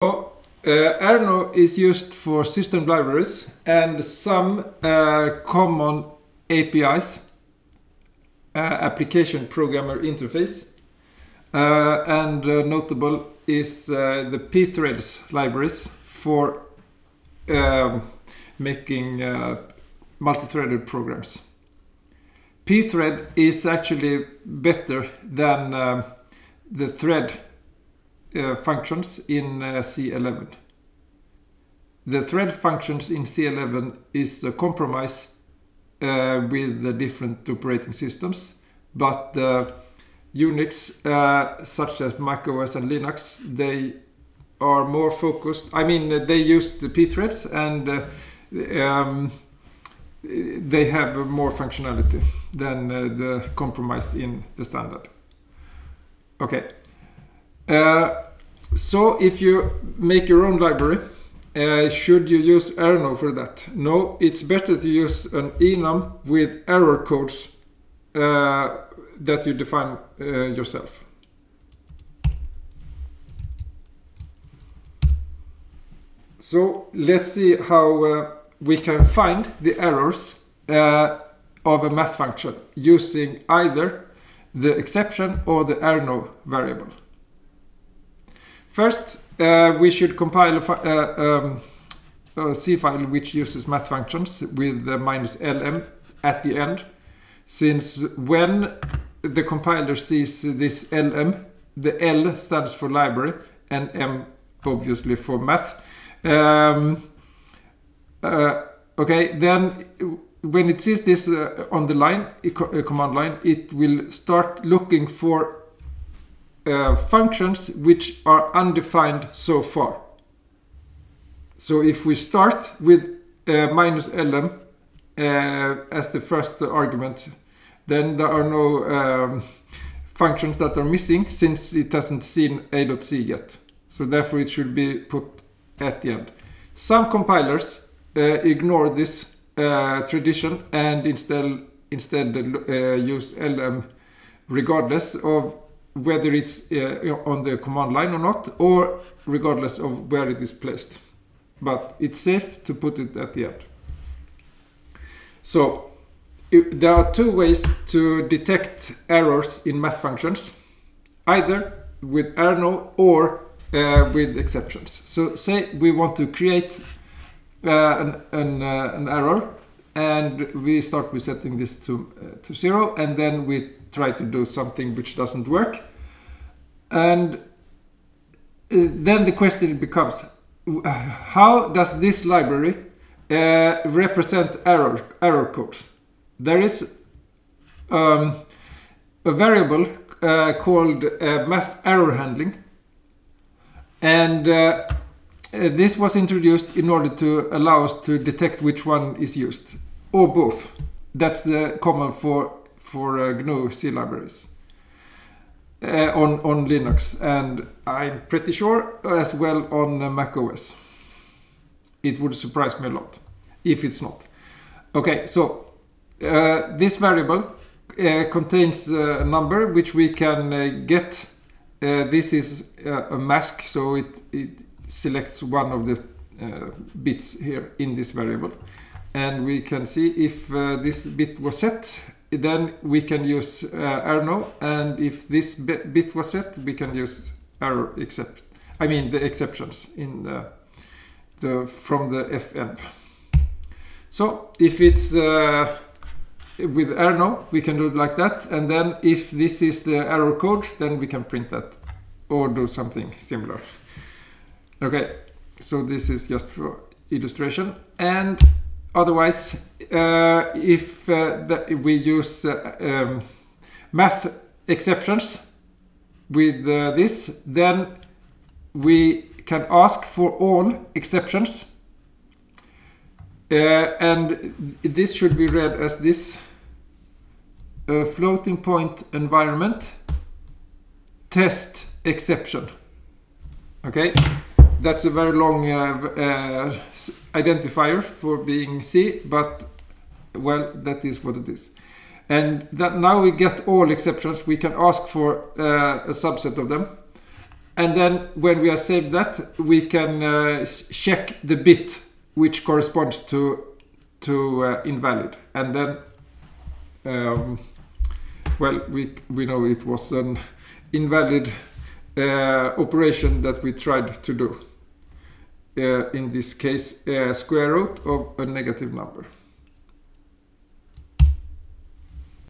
Errno is used for system libraries and some common APIs, application programmer interface, and notable is the pthreads libraries for making multi-threaded programs. Pthread is actually better than the thread functions in C11. The thread functions in C11 is a compromise with the different operating systems, but Unix, such as Mac OS and Linux, they are more focused. I mean, they use the pthreads and they have more functionality than the compromise in the standard. Okay. So if you make your own library, should you use Errno for that? No, it's better to use an enum with error codes that you define yourself. So let's see how we can find the errors of a math function using either the exception or the errno variable. First, we should compile a C file which uses math functions with the -lm at the end, since when the compiler sees this lm, the L stands for library and M obviously for math. Okay, then when it sees this on the line, command line, it will start looking for functions which are undefined so far. So if we start with -lm as the first argument, then there are no functions that are missing, since it hasn't seen a.c yet. So therefore it should be put at the end. Some compilers ignore this tradition and instead use lm regardless of whether it's on the command line or not, or regardless of where it is placed. But it's safe to put it at the end. So there are two ways to detect errors in math functions, either with Errno or with exceptions. So say we want to create an error, and we start with setting this to 0, and then we try to do something which doesn't work. And then the question becomes, how does this library represent error codes? There is a variable called math error handling, and this was introduced in order to allow us to detect which one is used, or both. That's the common for GNU C libraries on Linux, and I'm pretty sure as well on Mac OS. It would surprise me a lot if it's not. Okay, so this variable contains a number which we can get. This is a mask, so it selects one of the bits here in this variable, and we can see if this bit was set, then we can use Errno, and if this bit was set, we can use error except, I mean the exceptions in from the fenv. So if it's with Errno, we can do it like that, and then if this is the error code, then we can print that or do something similar. Okay, so this is just for illustration, and otherwise, if we use math exceptions with this, then we can ask for all exceptions, and this should be read as this: floating point environment test exception. Okay. That's a very long identifier for being C, but well, that is what it is. And that now we get all exceptions. We can ask for a subset of them, And then when we have saved that, we can check the bit which corresponds to invalid. And then, well, we know it was an invalid operation that we tried to do. In this case, square root of a negative number.